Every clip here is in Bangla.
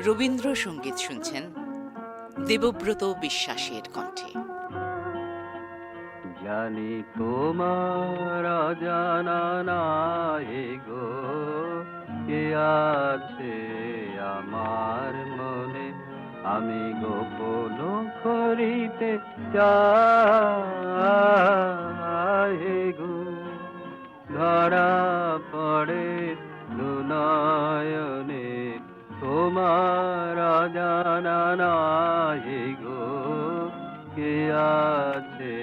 রবীন্দ্রসঙ্গীত শুনছেন দেবব্রত বিশ্বাসের কণ্ঠে। জানি তোমার অজানা নাই গো, কে আছে আমার মনে, আমি গোপন করিতে চাই গো। ধরা পড়ে দুনয়নে তোমার অজানা নাই গো, কে আছে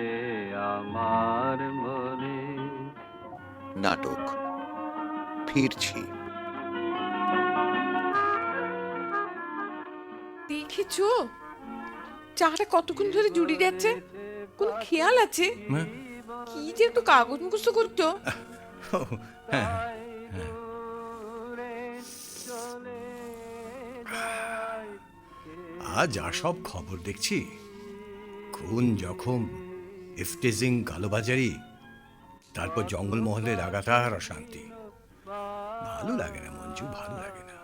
আমার মনে। নাটক ফিরছি। দেখেছো চাটা কতক্ষণ ধরে জুড়িয়ে যাচ্ছে? কোন খেয়াল আছে কি যে একটু কাগজ মুখস্থ করতো? আজ আর সব খবর দেখছি, খুন, জখম, ইফটিজিং, কালোবাজারি, তারপর জঙ্গলমহলে লাগাতার অশান্তি। ভালো লাগে না মঞ্জু, ভালো লাগে না।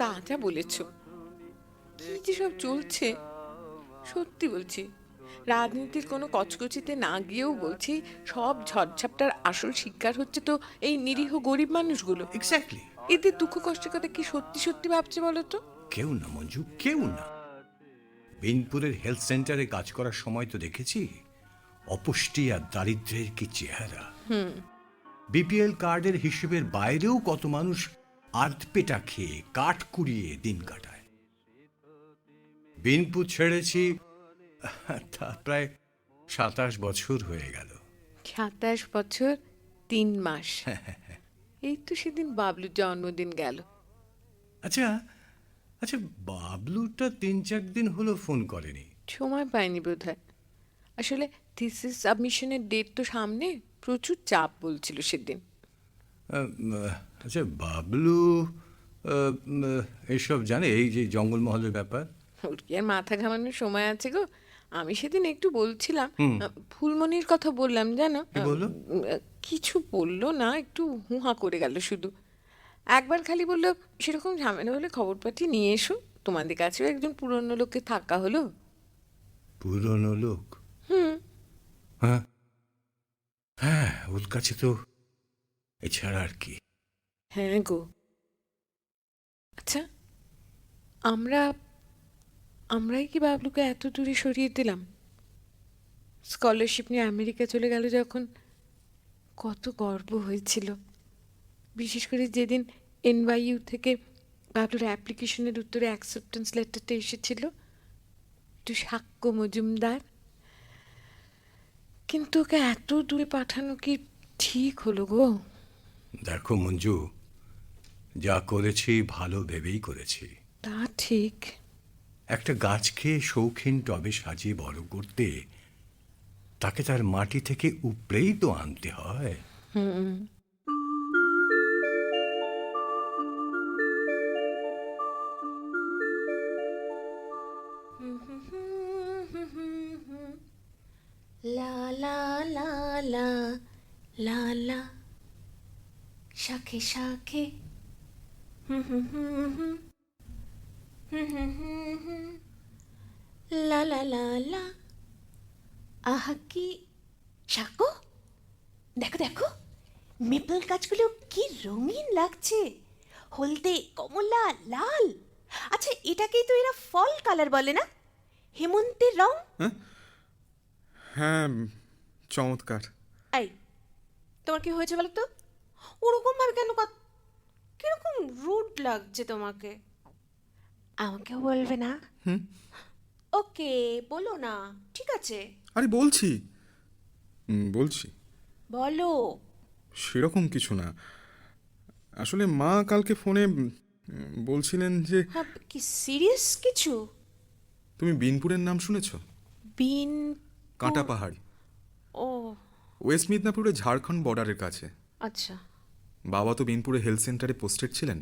তা যা বলেছ, কি যে সব চলছে। সত্যি বলছি, রাজনীতির কোনো কচকচিতে না গিয়েও বলছি, সব ঝড়ঝাপটার আসল শিকার হচ্ছে তো এই নিরীহ গরিব মানুষগুলো। এক্স্যাক্টলি। এদের দুঃখ কষ্টের কথা কি সত্যি সত্যি ভাবছে বলো তো? কেউ না মঞ্জু, কেউ না। বিনপুরের হেলথ সেন্টারে কাজ করার সময় তো দেখেছি অপুষ্টি আর দারিদ্র্যের কি চেহারা। বিপিএল কার্ডের হিসেবের বাইরেও কত মানুষ আধপেটা খেয়ে কাঠ কুড়িয়ে দিন কাটায়। বিনপুর ছেড়েছি তা প্রায় 27 বছর হয়ে গেল। 27 বছর 3 মাস। এই তো সেদিন বাবলুর জন্মদিন গেল। আচ্ছা আচ্ছা, বাবলুটা 3-4 দিন হলো ফোন করেনি। সময় পাইনি বোধহয়। আসলে থিসিস সাবমিশনের ডেট তো সামনে, প্রচুর চাপ বলছিল সেদিন। আচ্ছা, বাবলু এসব জানে, এই যে জঙ্গলমহলের ব্যাপার? ওর কি আর মাথা ঘামানোর সময় আছে গো? আমি সেদিন একটু বলছিলাম, ফুলমণির কথা বললাম, জানো? কি বললো? কিছু বললো না, একটু হুহা করে গেল শুধু। একবার খালি বললো, সেরকম ঝামেলা হলে খবর পাঠিয়ে নিয়ে এসো, তোমাদের কাছেও একজন পুরনো লোককে থাকা হলো। পুরনো লোক? হ্যাঁ হ্যাঁ, ওর কাছে তো এছাড়া আর কি। হ্যাঁ গো। আচ্ছা, আমরাই কি বাবলুকে এত দূরে সরিয়ে দিলাম? স্কলারশিপ নিয়ে আমেরিকা চলে গেল যখন কত গর্ব হয়েছিল, বিশেষ করে যেদিন এনওয়াইইউ থেকে বাবলুর অ্যাপ্লিকেশনের উত্তরে অ্যাকসেপ্টেন্স লেটারটা এসেছিল, একটু সাক্ষ্য মজুমদার। কিন্তু ওকে এত দূরে পাঠানো কি ঠিক হলো গো? দেখো মঞ্জু, যা করেছি ভালো ভেবেই করেছি। তা ঠিক। একটা গাছকে শৌখিন টবে সাজিয়ে বড় করতে তাকে তার মাটি থেকে উপড়েই তো আনতে হয়। লা লা লা লা লা লা, শাখে শাখে লা লা লা লা। আহা কি শাকো, দেখো দেখো, মেপল গাছগুলো কি রঙিন লাগছে, হলদে, কমলা, লাল। আচ্ছা, এটাকেই তো এরা ফল কালার বলে না? হেমন্তের রং। হ্যাঁ, চমৎকার। এই, তোমার কি হয়েছে বলো তো? ওরকম ভাবে কেন কিরকম রুড লাগছে তোমাকে? আমাকেও বলবে না? ওকে, বলো না, ঠিক আছে? আরে বলছি বলছি বলো। সেরকম কিছু না। আসলে মা কালকে ফোনে বলছিলেন যে হ্যাঁ, কি সিরিয়াস কিছু? তুমি বিনপুরের নাম শুনেছ? বিন কাঁটা পাহাড়, ও ওয়েস্ট মিদনাপুরে ঝাড়খণ্ড বর্ডারের কাছে। আচ্ছা। বাবা তো বিনপুরে হেলথ সেন্টারে পোস্টেড ছিলেন।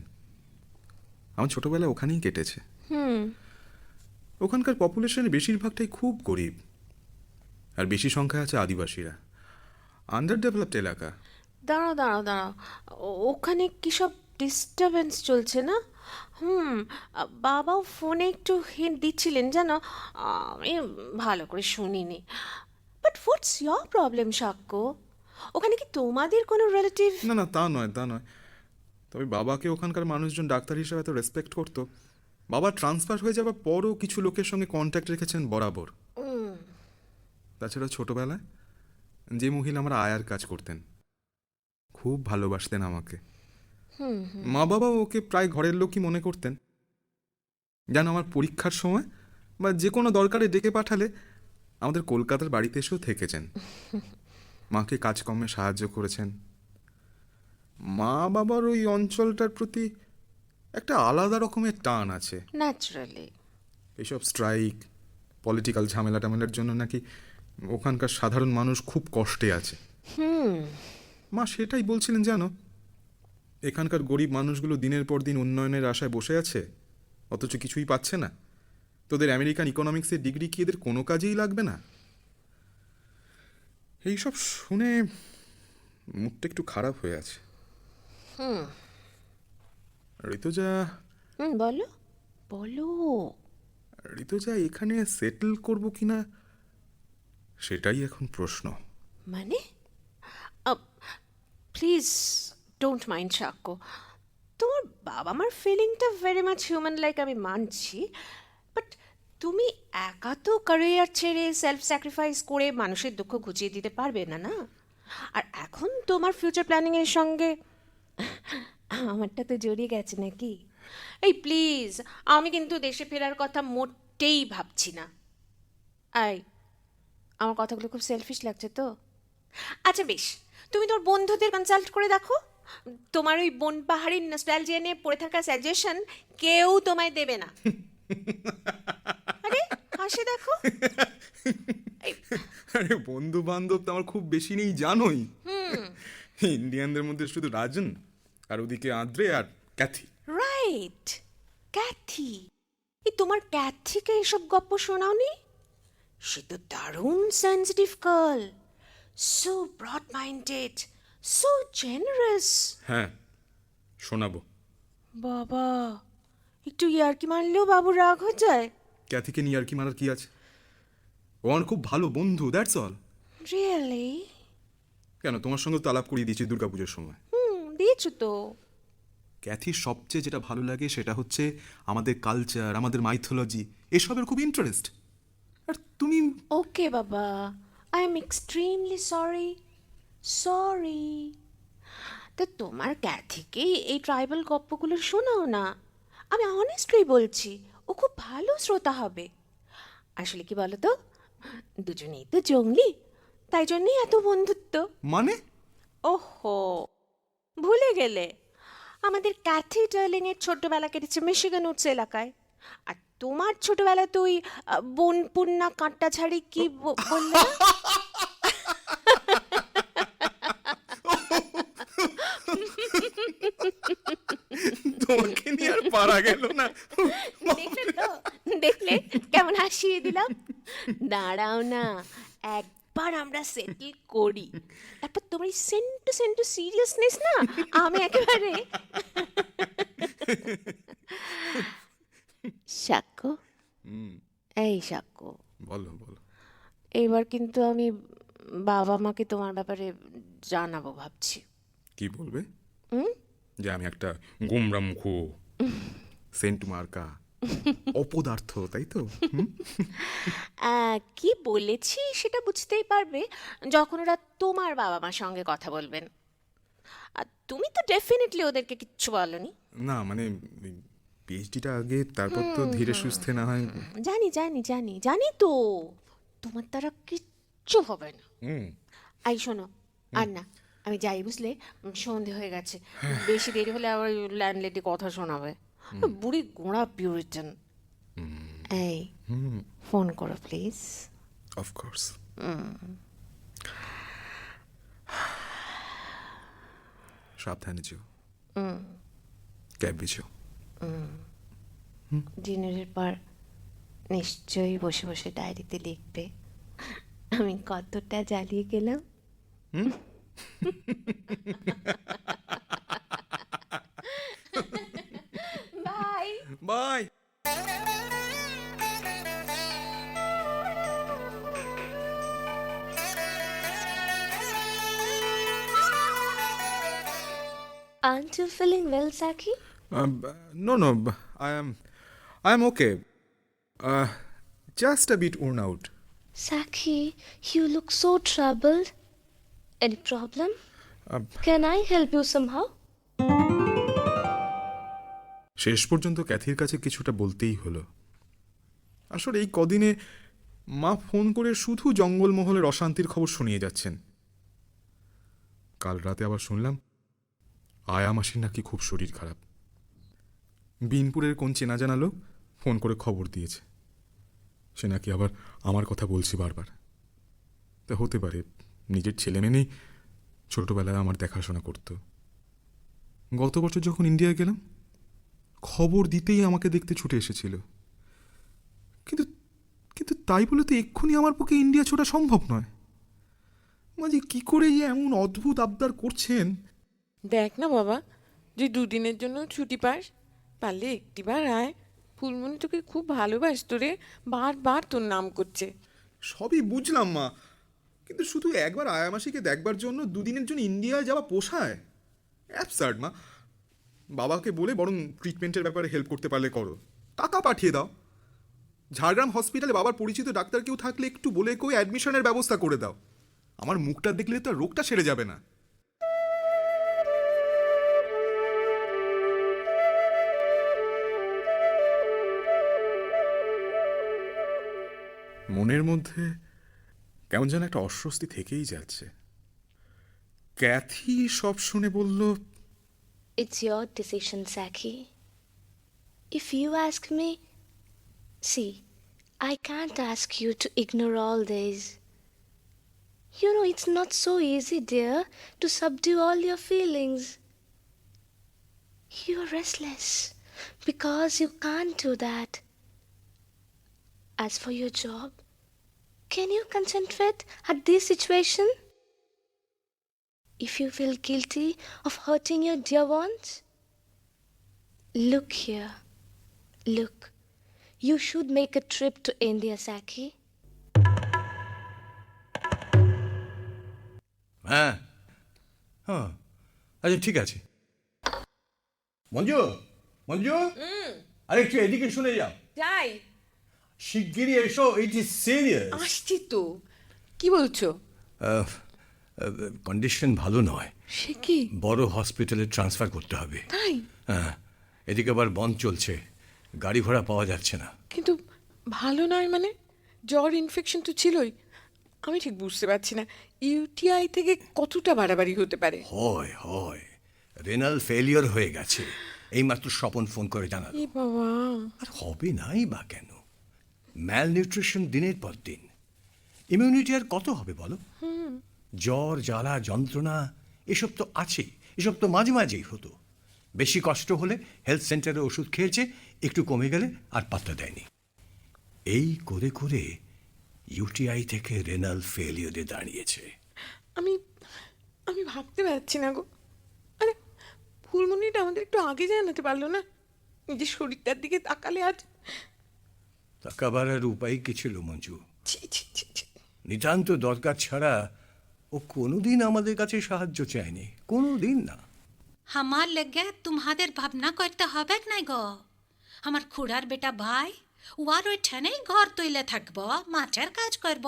আমার ছোটবেলা ওখানেই কেটেছে। ওখানকার পপুলেশনের বেশিরভাগটাই খুব গরিব, আর বেশি সংখ্যায় আছে আদিবাসীরা। আন্ডার ডেভেলপড এলাকা। দাঁড়াও দাঁড়াও দাঁড়াও, ওখানে কি সব ডিস্টারবেন্স চলছে না? বাবাও ফোনে একটু হিন্ট দিচ্ছিলেন জানো, আমি ভালো করে শুনিনি। বাট হোয়াটস ইয়োর প্রবলেম সাক্ষ্য? ওখানে কি তোমাদের কোনো রিলেটিভ? না না, তা নয়, তা নয়। তবে বাবাকে ওখানকার মানুষজন ডাক্তার হিসেবে এত রেসপেক্ট করতো, বাবা ট্রান্সফার হয়ে যাওয়ার পরও কিছু লোকের সঙ্গে কন্ট্যাক্ট রেখেছেন বরাবর। তাছাড়া ছোটবেলায় যে মহিলা আমার আয়ার কাজ করতেন, খুব ভালোবাসতেন আমাকে। মা বাবা ওকে প্রায় ঘরের লোকই মনে করতেন। যেন আমার পরীক্ষার সময় বা যে কোনো দরকারে ডেকে পাঠালে আমাদের কলকাতার বাড়িতে এসেও থেকেছেন, মাকে কাজকর্মে সাহায্য করেছেন। মা বাবার ওই অঞ্চলটার প্রতি একটা আলাদা রকমের টান আছে। ন্যাচারালি। এইসব স্ট্রাইক, পলিটিক্যাল ঝামেলা টামেলার জন্য নাকি ওখানকার সাধারণ মানুষ খুব কষ্টে আছে। মা সেটাই বলছিলেন জানো, এখানকার গরিব মানুষগুলো দিনের পর দিন উন্নয়নের আশায় বসে আছে, অথচ কিছুই পাচ্ছে না। তোদের আমেরিকান ইকোনমিক্সের ডিগ্রি কি এদের কোনো কাজেই লাগবে না? এইসব শুনে মুডটা একটু খারাপ হয়ে আছে। ঋতুজা, বলো বলো। ঋতুজা এখানে সেটেল করবো কিনা সেটাই এখন প্রশ্ন। মানে প্লিজ ডোন্ট মাইন্ড সাক্ষ্য, তোমার বাবা মার ফিলিংটা ভেরি মাচ হিউম্যান লাইক, আমি মানছি। বাট তুমি একা তো ক্যারিয়ার ছেড়ে সেলফ স্যাক্রিফাইস করে মানুষের দুঃখ ঘুচিয়ে দিতে পারবে না, না? আর এখন তোমার ফিউচার প্ল্যানিংয়ের সঙ্গে আমারটা তো জড়িয়ে গেছে নাকি? এই প্লিজ, আমি কিন্তু দেশে ফেরার কথা মোটেই ভাবছি না। আমার কথাগুলো খুব সেলফিশ লাগছে তো? আচ্ছা বেশ, তুমি তোর বন্ধুদের কনসাল্ট করে দেখো। তোমার ওই বন পাহাড়ির নস্টালজিয়া নিয়ে পড়ে থাকা সাজেশন কেউ তোমায় দেবে না। আরে হাসি দেখো। আরে বন্ধু বান্ধব তো আমার খুব বেশি নেই জানোই। ইন্ডিয়ানদের মধ্যে শুধু রাজন, আর ওদিকে আদ্রে আর ক্যাথি। Right, Cathy. এই তোমার ক্যাথিকে এসব গপ্প শোনাওনি? সে তো দারুণ sensitive girl, so broad minded, so generous. হ্যাঁ, শোনাবো। বাবা, একটু ইয়ার্কি মারলেও বাবু রাগ হয়ে যায়। ক্যাথিকে নিয়ে আর কি মারার কি আছে? ও আমার খুব ভালো বন্ধু, দ্যাটস অল। রিয়েলি? কেন, তোমার সঙ্গে তো আলাপ করিয়ে দিয়েছি দুর্গাপুজোর সময়। দিয়েছো তো। ক্যাথির সবচেয়ে যেটা ভালো লাগে সেটা হচ্ছে আমাদের কালচার, আমাদের মাইথোলজি, এসবের খুব ইন্টারেস্ট। আর তুমি ওকে বাবা, I am extremely sorry. Sorry. তো তোমার ক্যাথিকেই এই ট্রাইবাল গপ্পগুলো শোনাও না। আমি অনেস্টলি বলছি, ও খুব ভালো শ্রোতা হবে। আসলে কি বলো তো, দুজনেই তো জঙ্গলি, তাই জন্যই এত বন্ধুত্ব। মানে? ওহো, ভুলে গেলে? আমাদের ক্যাথি ডার্লিংয়ের ছোট্টবেলা কেটেছে মিশিগান উডস এলাকায়। আর তোমার ছোটবেলা তো ওই বনপুন্না কাঁটা ছাড়ি কি বললে না? তোমাকে নিয়ে আর পারা গেল না। দেখলে তো, দেখলে কেমন হাসিয়ে দিলাম? দাঁড়াও না, একবার আমরা সেটেল করি, তারপর তোমার এই সেন্টু সিরিয়াসনেস না আমি একেবারে। সাক্ষ্য, এই সাক্ষ্য, বলো বলো। এইবার কিন্তু আমি বাবা মাকে তোমার ব্যাপারে জানাবো ভাবছি। কি বলবে? যে আমি একটা গোমরা মুখ, সেন্ট মার্কা, অপদার্থ, তাই তো? কি বলেছি সেটা বুঝতেই পারবে যখন ওরা তোমার বাবা মার সঙ্গে কথা বলবেন। আর তুমি তো ডেফিনেটলি ওদেরকে কিচ্ছু বলনি। না মানে পিএইচডিটা আগে, তারপর তো ধীরে সুস্থে না হয়। জানি জানি জানি জানি তো, তোমার দ্বারা কিচ্ছু হবে না। আই শোনো, আর না, আমি যাই বুঝলে, সন্ধে হয়ে গেছে, বেশি দেরি হলে আবার ল্যান্ডলেডি কথা শোনাবে। বুড়ি গোড়া পিউরিটান। এই ফোন করো প্লিজ। অফকোর্স। সাবধানে যেও, ক্যাব বেচো। ডিনারের পর নিশ্চয়ই বসে বসে ডায়েরিতে লিখবে আমি কতটা জ্বালিয়ে গেলাম। Aren't you feeling well, Saki? No, I am okay. Just a bit worn out. Saki, you look so troubled. Any problem? Can I help you somehow? শেষ পর্যন্ত ক্যাথির কাছে কিছুটা বলতেই হলো। আসলে এই কদিনে মা ফোন করে শুধু জঙ্গলমহলের অশান্তির খবর শুনিয়ে যাচ্ছেন। কাল রাতে আবার শুনলাম আয়া মাসির নাকি খুব শরীর খারাপ। বিনপুরের কোন চেনা জানা লোক ফোন করে খবর দিয়েছে। সে নাকি আবার আমার কথা বলছি বারবার। তা হতে পারে নিজের ছেলে মেয়েই ছোটবেলায় আমার দেখাশোনা করত। গত বছর যখন ইন্ডিয়া গেলাম খবর দিতেই আমাকে দেখতে ছুটে এসেছিল। কিন্তু কিন্তু তাই বলে তো এক্ষুনি আমার পক্ষে ইন্ডিয়া ছোটা সম্ভব নয়। মাঝে কি করে যে এমন অদ্ভুত আবদার করছেন। দেখ না বাবা, যে দুদিনের জন্য ছুটি পাস, পারলে একটিবার আয়। ফুলমণি তোকে খুব ভালোবাসতো রে, বারবার তোর নাম করছে। সবই বুঝলাম মা, কিন্তু শুধু একবার আয়ামাসিকে দেখবার জন্য দুদিনের জন্য ইন্ডিয়ায় যাওয়া পোষায়? অ্যাবসার্ড মা। বাবাকে বলে বরং ট্রিটমেন্টের ব্যাপারে হেল্প করতে পারলে করো, টাকা পাঠিয়ে দাও। ঝাড়গ্রাম হসপিটালে বাবার পরিচিত ডাক্তার কেউ থাকলে একটু বলে কেউ অ্যাডমিশনের ব্যবস্থা করে দাও। আমার মুখটা দেখলে তো আর রোগটা সেরে যাবে না। মনের মধ্যে কেমন যেন একটা অস্বস্তি থেকেই যাচ্ছে। ক্যাথি সব শুনে বলল, It's your decision, Saki. If you ask me, see, I can't ask you to ignore all this. You know, it's not so easy, dear, to subdue all your feelings. You're restless because you can't do that. As for your job, can you concentrate at this situation? If you feel guilty of hurting your dear ones, look here. Look, you should make a trip to India, Saki. হ্যাঁ হ্যাঁ, আচ্ছা ঠিক আছে। মঞ্জু, মঞ্জু, আরে একটু এদিকে শুনে যাও। যাই, শিগগিরই এসো, ইট ইজ সিরিয়াস। আসছি তো। কি বলছো? কন্ডিশন ভালো নয়। সে কি? বড় হসপিটালে ট্রান্সফার করতে হবে। তাই? হ্যাঁ, এদিকে আবার বন্ধ চলছে, গাড়ি ঘোড়া পাওয়া যাচ্ছে না। কিন্তু ভালো নয় মানে? জ্বর ইনফেকশন তো ছিলই। আমি ঠিক বুঝতে পারছি না ইউটিআই থেকে কতটা বাড়াবাড়ি হতে পারে। হয় হয়, রেনাল ফেলিওর হয়ে গেছে, এইমাত্র স্বপন ফোন করে জানালো। এ বাবা, আর হবে নাই বা কেন? ম্যাল নিউট্রিশন দিনের পর দিন, ইমিউনিটি আর কত হবে বলো? জ্বর জ্বালা যন্ত্রণা এসব তো আছে, এসব তো মাঝে মাঝেই হতো। বেশি কষ্ট হলে হেলথ সেন্টারে ওষুধ খেয়েছে, একটু কমে গেলে আর পাত্তা দেয়নি। এই করে করে ইউটিআই থেকে রেনাল ফেলিওরে দাঁড়িয়েছে। আমি আমি ভাবতে পারছি না গো। আরে ফুলমণিটা আমাদের একটু আগে জানাতে পারলো না? নিজের শরীরটার দিকে তাকালে আজ। তাকাবার আর উপায় কি ছিল মঞ্জু? ছি ছি ছি ছি। নিতান্ত দরকার ছাড়া ও কোনোদিন আমাদের কাছে সাহায্য চায়নি, কোনোদিন না। আমার লেগে তোমাদের ভাবনা করতে হবে নাই গো। আমার খুড়ার বেটা ভাই ওয়ার ওইখানেই ঘর তৈলে থাকব, মাছের কাজ করব,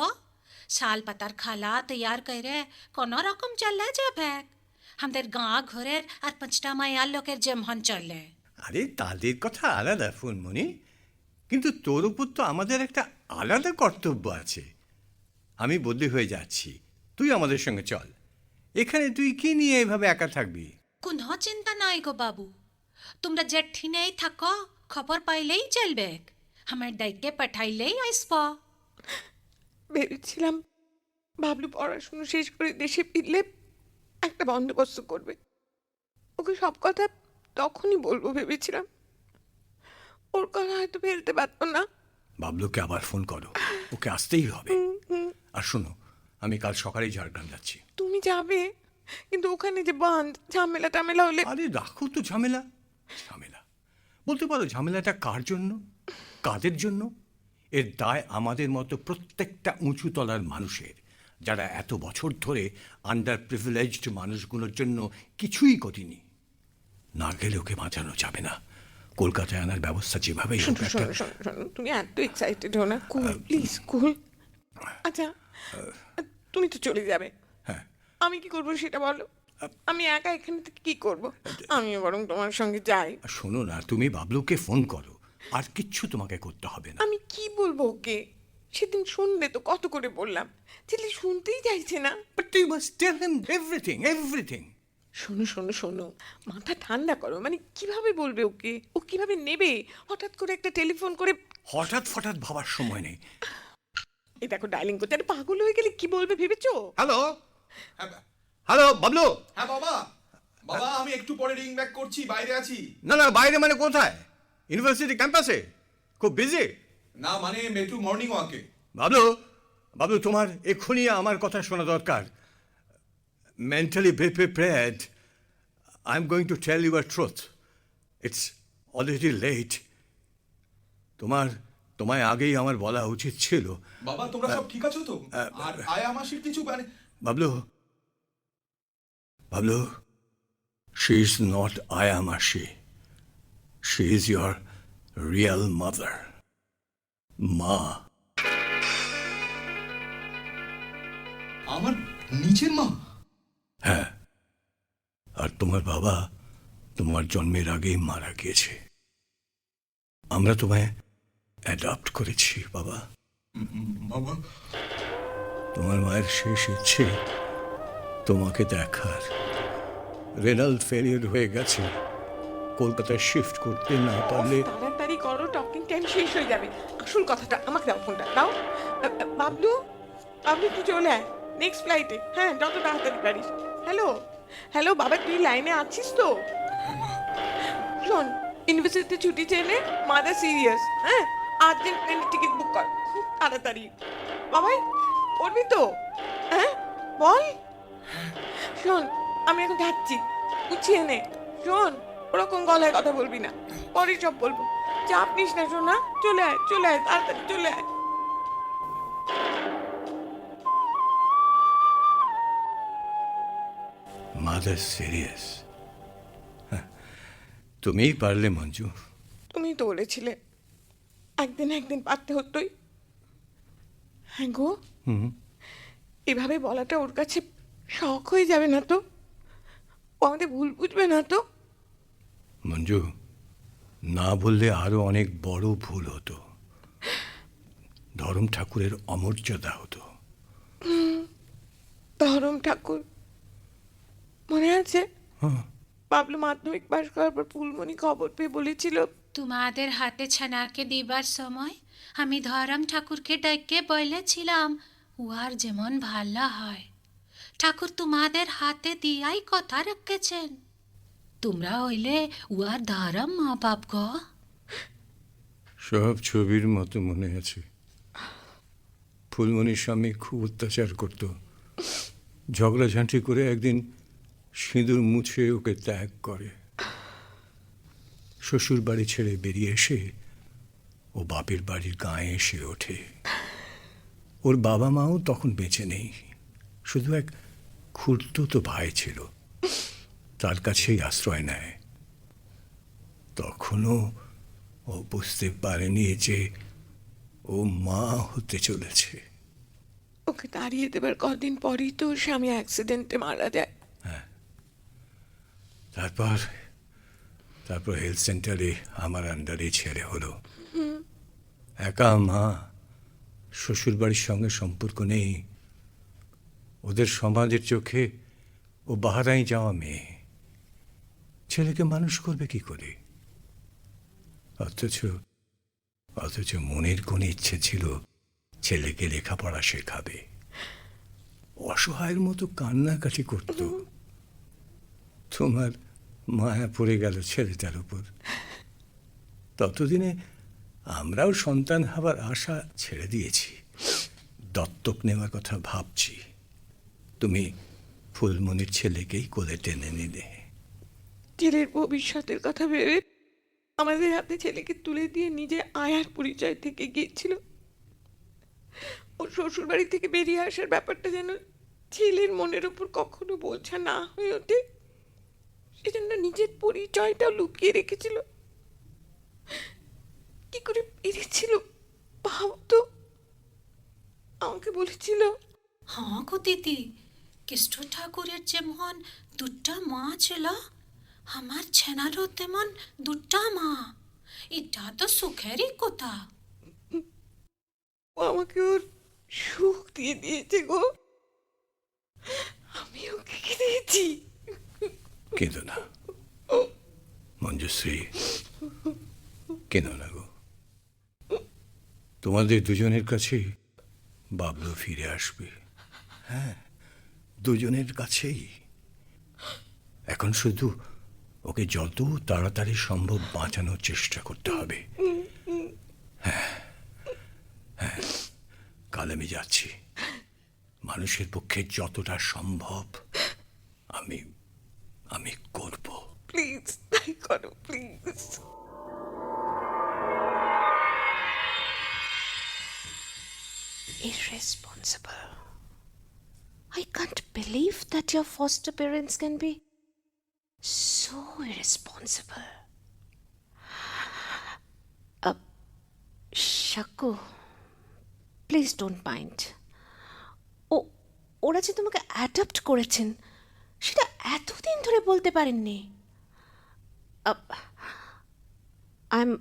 শাল পাতার খালা তৈয়ার করে কোনো রকম চলে যাবে। আমাদের গাঁ ঘরের আর 5টা মায়ার লোকের যেমন চলে। আরে তাদের কথা আলাদা ফুলমণি, কিন্তু তোর উপর তো আমাদের একটা আলাদা কর্তব্য আছে। আমি বদলি হয়ে যাচ্ছি, তুই আমাদের সঙ্গে চল। এখানে তুই কি নিয়ে এভাবে একা থাকবি? কোনো চিন্তা নাই গো বাবু, তোমরা যেঠিনেই থাকো খবর পাইলেই চলবে, আমার ডাইকে পাঠাইলেই আসব। ভেবেছিলাম বাবলু পড়াশুনো শেষ করে দেশে ফিরলে একটা বন্দোবস্ত করবে। ওকে সব কথা তখনই বলবো ভেবেছিলাম। ওর কথা হয়তো ফেলতে পারতো না। বাবলুকে আবার ফোন করো, ওকে আসতেই হবে। আর শোনো, আমি কাল সকালেই ঝাড়গ্রাম যাচ্ছি। তুমি যাবে, কিন্তু ওখানে যে বাঁধ ঝামেলা টামেলা হলে। আরে রাখো তো ঝামেলা। ঝামেলা বলতে পারো, ঝামেলাটা কার জন্য, কাদের জন্য? এর দায় আমাদের মতো প্রত্যেকটা উঁচু তলার মানুষের, যারা এত বছর ধরে আন্ডার প্রিভিলেজড মানুষগুলোর জন্য কিছুই করেনি। না গেলে ওকে বাঁচানো যাবে না। কলকাতায় আনার ব্যবস্থা যেভাবেই হোক শোনো একটা- শোনো শোনো শোনো, তুমি এত এক্সাইটেড হো না, কুল প্লিজ কুল। আচ্ছা তুমি তো চলে যাবে, হ্যাঁ, আমি কি করবো সেটা বলো। আমি একা এখানে থেকে কি করব? আমিও বরং তোমার সঙ্গে যাই। শোনো না, তুমি বাবলুকে ফোন করো, আর কিচ্ছু তোমাকে করতে হবে না। আমি কি বলবো ওকে? সেদিন শুনলে তো কত করে বললাম, ছেলে শুনতেই চাইছে না। But you must tell him everything, everything. শোনো শোনো শোনো, মাথা ঠান্ডা করো। মানে কিভাবে বলবে ওকে? ও কিভাবে নেবে? হঠাৎ করে একটা টেলিফোন করে হঠাৎ ফঠাৎ ভাবার সময় নেই। এই দেখো ডায়ালিং করতে, আরে পাগল হয়ে গেলে কি বলবে ভেবেছো? Hello hello Bablu. হ্যাঁ বাবা, বাবা আমি একটু পরে রিং ব্যাক করছি, বাইরে আছি। না না, বাইরে মানে কোথায়? ইউনিভার্সিটি ক্যাম্পাসে? খুব বিজি? না মানে মেট্রো মর্নিং ওয়াকে। বাবলু, বাবলু তোমার এক্ষুনি আমার কথা শোনা দরকার। Mentally be prepared. I'm going to tell you a truth. It's already late. তোমায় আগেই আমার বলা উচিত ছিল। বাবা তোমরা সব ঠিক আছো তো? আর আয়া মাসির কিছু মানে Bablu, Bablu, she is not Aya Mashi. She is your real mother. মা। আমার নিজের মা? হ্যাঁ, আর তোমার বাবা তোমার জন্মের আগেই মারা গিয়েছে। আমরা তোমায় অ্যাডপ্ট করেছি বাবা। বাবা তোমার মায়ের শেষ ইচ্ছে তোমাকে দেখার। রেনাল ফেলিয়ার হয়ে গেছে, কলকাতায় শিফট করতে না পারলে। তাড়াতাড়ি করো, টকিং টাইম শেষ হয়ে যাবে। আসল কথাটা আমাকে দাও, ফোনটা দাও। বাবলু, বাবলু তুই চলে আয় নেক্সট ফ্লাইটে। হ্যাঁ, যত তাড়াতাড়ি পারিস। হ্যালো হ্যালো বাবা, তুই লাইনে আছিস তো? শোন, ইউনিভার্সিটিতে ছুটি চেনে, মাদার সিরিয়াস। হ্যাঁ, আর্জেন্ট ট্রেনের টিকিট বুক কর খুব তাড়াতাড়ি। বাবাই করবি তো? হ্যাঁ বল। শোন, আমি এখন যাচ্ছি, গুছিয়ে নে। শোন, ওরকম গলায় কথা বলবি না, পরে সব বলবো। চাপ নিস না শোনা, চলে আয় চলে আয়, তাড়াতাড়ি চলে আয়। Mother serious? তুমিই পারলে মঞ্জু। তুমি তো বলেছিলে একদিন একদিন পারতে হতোই। হ্যাঁ গো, এভাবে বলাটা ওর কাছে শখ হয়ে যাবে না তো? ও আমাদের ভুল বুঝবে না তো? মঞ্জু, না বললে আরো অনেক বড় ভুল হতো। ধরম ঠাকুরের অমর্যাদা হতো। ধরম ঠাকুর মনে আছে? বাবলু মাধ্যমিক পাশ করার পর ফুলমণি খবর পেয়ে বলেছিল, তোমাদের হাতে ছানাকে দিবার সময় আমি ধরম ঠাকুরকে ডেকে বলেছিলাম উহার যেমন ভালো হয়। ঠাকুর তোমাদের হাতে দিয়াই কথা রেখেছেন। তোমরা হইলে উহার ধরম মা বাপ গো। সব ছবির মতো মনে আছে। ফুলমণির স্বামী খুব অত্যাচার করত। ঝগড়াঝাঁটি করে একদিন সিঁদুর মুছে ওকে ত্যাগ করে। শ্বশুর বাড়ি ছেড়ে বেরিয়ে এসে ও বাপের বাড়ির গায়ে এসে ওঠে। ওর বাবা মাও তখন বেঁচে নেই, শুধু এক খুড়তুতো ভাই ছিল, তার কাছেই আশ্রয় নেয়। তখনও ও বুঝতে পারেনি যে ও মা হতে চলেছে। ওকে তাড়িয়ে দেবার কদিন পরই তো ওর স্বামী অ্যাক্সিডেন্টে মারা যায়। তারপর হেলথ সেন্টারে আমার আন্ডারে ছেড়ে হলো। একা মা, শ্বশুর বাড়ির সঙ্গে সম্পর্ক নেই। ওদের সমাজের চোখে ও বাহারাই যাওয়া মেয়ে। ছেলেকে মানুষ করবে কি করে? অথচ মনের কোন ইচ্ছে ছিল ছেলেকে লেখাপড়া শেখাবে। অসহায়ের মতো কান্নাকাটি করত। তোমার মায়া পড়ে গেল ছেলেটার উপর। ততদিনে আমরাও সন্তান হবার আশা ছেড়ে দিয়েছি, দত্তক নেওয়ার কথা ভাবছি। তুমি ফুলমণির ছেলেকেই কোলে টেনে নিলে। ছেলের ভবিষ্যতের কথা ভেবে আমাদের হাতে ছেলেকে তুলে দিয়ে নিজে আয়ার পরিচয় থেকে গিয়েছিল। ওর শ্বশুর বাড়ি থেকে বেরিয়ে আসার ব্যাপারটা যেন ছেলের মনের ওপর কখনো বোঝা না হয়ে ওঠে, সেজন্য না নিজের পরিচয়টা লুকিয়ে রেখেছিল। কি করে পেরেছিল ভাবতো। আমাকে বলেছিল হ্যাঁ গো দিদি, কেষ্ট ঠাকুরের যেমন দুটা মা ছিল, আমার ছেনারও তেমন দুটা মা। এটা তো সুখেরই কথা। ও আমাকে ওর সুখ দিয়ে দিয়েছে গো, আমি ওকে কি দিয়েছি? কেঁদো না মঞ্জুশ্রী, কেঁদো না গো। তোমাদের দুজনের কাছেই বাবলু ফিরে আসবে। হ্যাঁ, দুজনের কাছেই। এখন শুধু ওকে যত তাড়াতাড়ি সম্ভব বাঁচানোর চেষ্টা করতে হবে। হ্যাঁ হ্যাঁ, কাল আমি যাচ্ছি। মানুষের পক্ষে যতটা সম্ভব আমি আমি করব। প্লিজ তাই করো, please. Irresponsible. I can't believe that your foster parents can be so irresponsible. Shaku, please don't mind. ওরা যে তোমাকে অ্যাডপ্ট করেছেন সেটা এতদিন ধরে বলতে পারেননি। আই এম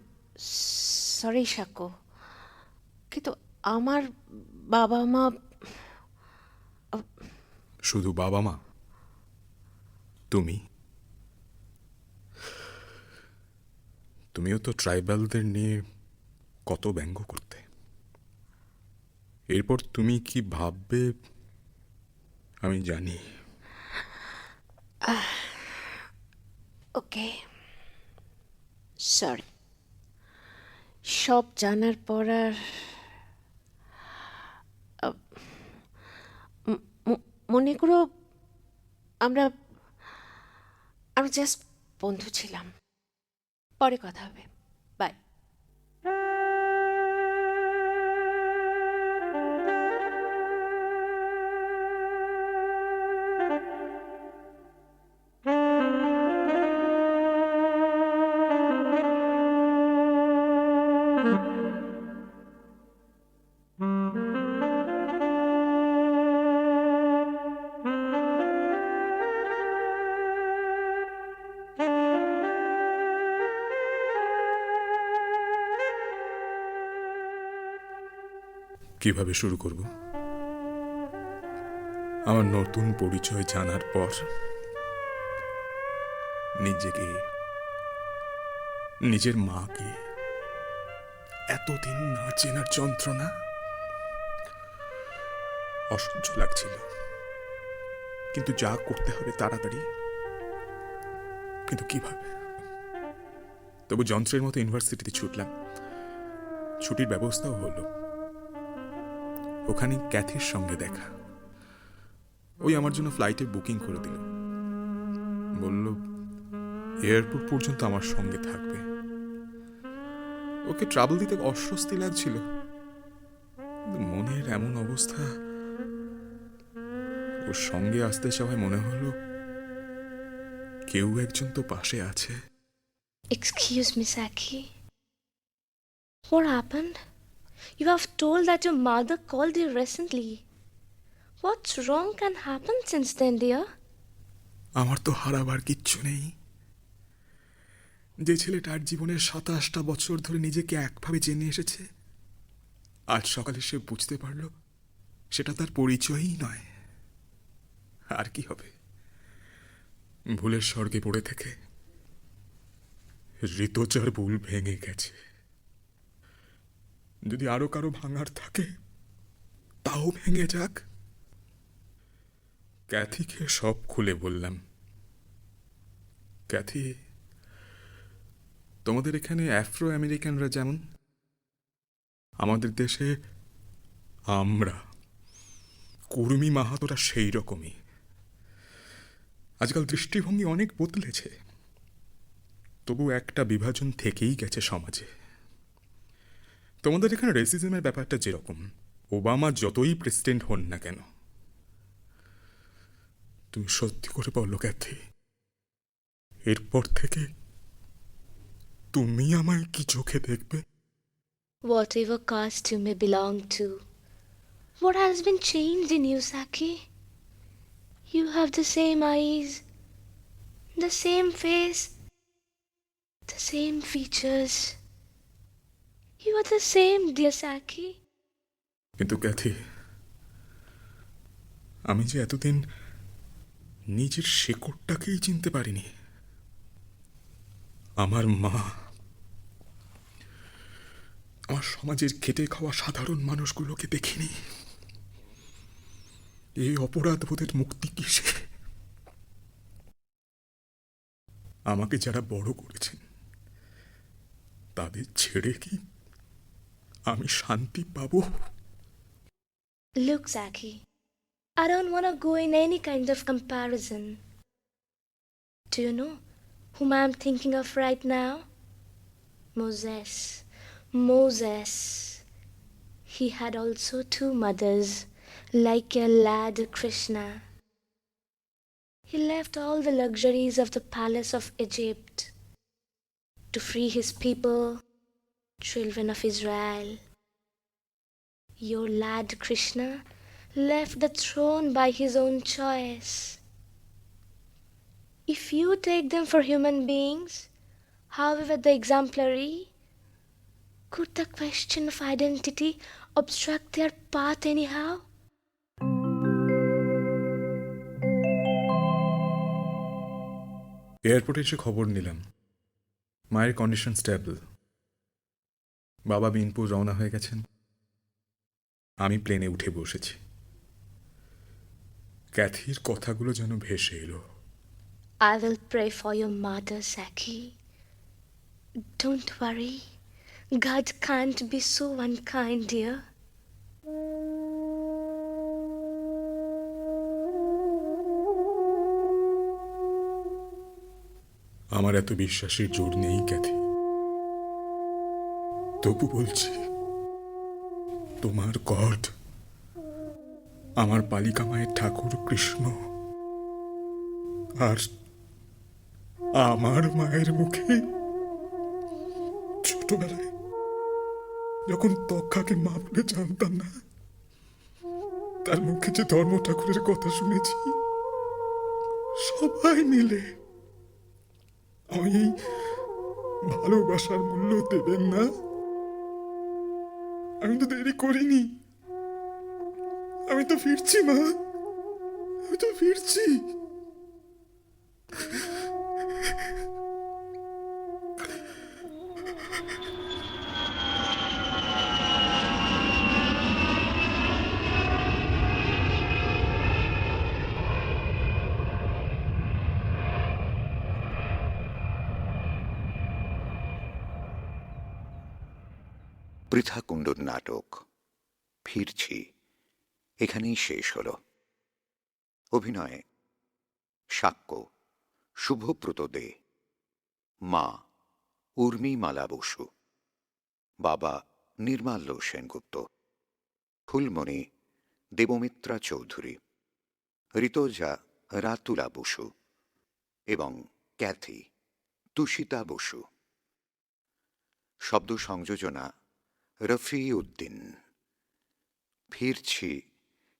সরি শাকু, কিন্তু আমার বাবা মা। শুধু বাবা মা? তুমিও তো ট্রাইবালদের নিয়ে কত ব্যঙ্গ করতে। এরপর তুমি কি ভাববে আমি জানি। ওকে, সরি। সব জানার পর আর মনে করো আমরা জাস্ট বন্ধু ছিলাম। পরে কথা হবে, বাই। কিভাবে শুরু করব? আমার নতুন পরিচয় জানার পর নিজেকে, নিজের মাকে এতদিন না চেনার যন্ত্রণা অসহ্য লাগছিল। কিন্তু যা করতে হবে তাড়াতাড়ি। কিন্তু কিভাবে? তবু যন্ত্রের মতো ইউনিভার্সিটিতে ছুটলাম। ছুটির ব্যবস্থাও হলো। ওখানে ক্যাথির সঙ্গে দেখা। ওই আমার জন্য ফ্লাইটের বুকিং করে দিল। বলল এয়ারপোর্ট পর্যন্ত আমার সঙ্গে থাকবে। ওকে ট্রাভেল দিতে অস্বস্তি লাগছিল। মনের এমন অবস্থা, ওর সঙ্গে আসতে সবাই মনে হলো কেউ একজন তো পাশে আছে। Excuse me, Saki. What happened? You have told that your mother called you recently. What's wrong can happen since then, dear? আমার তো হারাবার কিচ্ছু নেই। যে ছেলেটার জীবনের 27টা বছর ধরে নিজেকে একভাবে জেনে এসেছে, আজ সকালে সে বুঝতে পারল সেটা তার পরিচয়ই নয়। আর কি হবে? ভুলের স্বর্গে পড়ে থেকে ঋতুজার ভুল ভেঙে গেছে। যদি আরো কারো ভাঙার থাকে তাও ভেঙে যাক। ক্যাথিকে সব খুলে বললাম। ক্যাথি, তোমাদের এখানে আফ্রো আমেরিকানরা যেমন, আমাদের দেশে আমরা কুর্মি মাহাতোরা সেই রকমই। আজকাল দৃষ্টিভঙ্গি অনেক বদলেছে, তবু একটা বিভাজন থেকেই গেছে সমাজে। তোমাদের এখানে রেসিজমের ব্যাপারটা যেরকম, ওবামা যতই প্রেসিডেন্ট হন না কেন, তুমি সত্যি করে বলো ক্যাথি, এরপর থেকে তুমি আমায় কি চোখে দেখবে? Whatever caste you may belong to, what has been changed in you, Saki? You have the same eyes, the same face, the same features. You are the same, dear Saki. কিন্তু ক্যাথি, আমি যে এতদিন নিজের শেকড়টাকেই চিনতে পারিনি। আমার মা, আমার সমাজের খেটে খাওয়া সাধারণ মানুষগুলোকে দেখিনি। এই অপরাধবোধের মুক্তি কিসে? আমাকে যারা বড় করেছেন তাদের ছেড়ে কি আমি শান্তি পাবো? Look, Saki, I don't want to go in any kind of comparison. Do you know whom I'm thinking of right now? Moses. Moses. He had also two mothers, like your lad Krishna. He left all the luxuries of the palace of Egypt to free his people, children of Israel. Your lad Krishna left the throne by his own choice. If you take them for human beings, however the exemplary, could the question of identity obstruct their path anyhow? এয়ারপোর্টে এসে খবর নিলাম মায়ের কন্ডিশন স্টেবল। বাবা বিনপুর রওনা হয়ে গেছেন। আমি প্লেনে উঠে বসেছি। ক্যাথির কথাগুলো যেন ভেসে এলো। I will pray for your mother, Saki. Don't worry. God can't be so unkind, dear. আমার এত বিশ্বাসের জোর নেই ক্যাথি, তবু বলছি তোমার গড, আমার বালিকা মায়ের ঠাকুর কৃষ্ণ আর আমার মায়ের মুখে ছোটবেলায় যখন তক্ষাকে মা বলে জানতাম না, তার মুখে যে ধর্ম ঠাকুরের কথা শুনেছি সবাই মিলে, আমি এই ভালোবাসার মূল্য দেবেন না? আমি তো দেরি করিনি, আমি তো ফিরছি মা, আমি তো ফিরছি। পৃথা কুণ্ডুর নাটক ফিরছি এখানেই শেষ হল। অভিনয়ে সাক্ষ্য শুভব্রত দে, মা উর্মিমালা বসু, বাবা নির্মাল্য সেনগুপ্ত, ফুলমণি দেবমিত্রা চৌধুরী, ঋতজা রাতুলা বসু এবং ক্যাথি তুষিতা বসু। শব্দ সংযোজনা রফি উদ্দিন। ফিরছি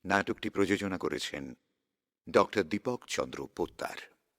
নাটকটি প্রযোজনা করেছেন ডক্টর দীপক চন্দ্র পোদ্দার।